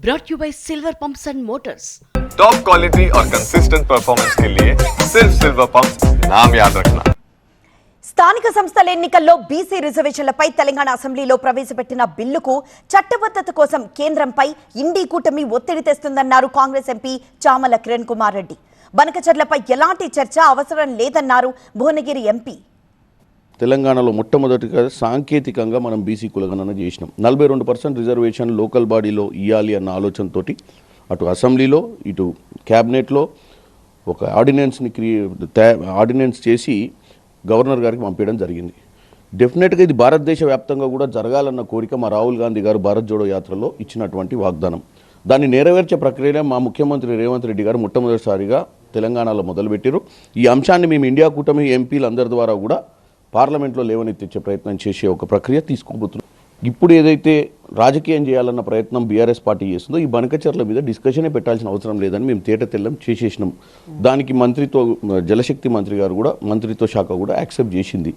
brought you by Silver Pumps and Motors. Top quality और consistent performance के लिए सिर्फ सिल्वर पंप्स नाम याद रखना। స్థానిక సంస్థల ఎన్నికల్లో బీసీ రిజర్వేషన్లపై తెలంగాణ అసెంబ్లీలో ప్రవేశపెట్టిన బిల్లుకు చట్టబద్ధత కోసం కేంద్రంపై ఇండి కూటమి ఒత్తిడి తెస్తుందన్నారు కాంగ్రెస్ ఎంపీ చామల కిరణ్ కుమార్ రెడ్డి. బనకచర్లపై ఎలాంటి చర్చ అవసరం లేదన్నారు భువనగిరి ఎంపీ. తెలంగాణలో మొట్టమొదటిగా సాంకేతికంగా మనం బీసీ కులగణన చేసినాం. 42% రిజర్వేషన్ లోకల్ బాడీలో ఇవ్వాలి అన్న ఆలోచనతోటి అటు అసెంబ్లీలో ఇటు క్యాబినెట్లో ఒక ఆర్డినెన్స్ చేసి గవర్నర్ గారికి పంపించడం జరిగింది. డెఫినెట్గా ఇది భారతదేశ వ్యాప్తంగా కూడా జరగాలన్న కోరిక మా రాహుల్ గాంధీ గారు భారత్ జోడో యాత్రలో ఇచ్చినటువంటి వాగ్దానం. దాన్ని నెరవేర్చే ప్రక్రియనే మా ముఖ్యమంత్రి రేవంత్ రెడ్డి గారు మొట్టమొదటిసారిగా తెలంగాణలో మొదలుపెట్టారు. ఈ అంశాన్ని మేము ఇండియా కూటమి ఎంపీలందరి ద్వారా కూడా పార్లమెంట్లో లేవనెత్తించే ప్రయత్నం చేసే ఒక ప్రక్రియ తీసుకోబోతున్నాం. ఇప్పుడు ఏదైతే రాజకీయం చేయాలన్న ప్రయత్నం బీఆర్ఎస్ పార్టీ చేస్తుందో ఈ బనకచర్ల మీద డిస్కషనే పెట్టాల్సిన అవసరం లేదని మేము తేటతెల్లం చేసేసినాం. దానికి జలశక్తి మంత్రి గారు కూడా మంత్రిత్వ శాఖ కూడా యాక్సెప్ట్ చేసింది.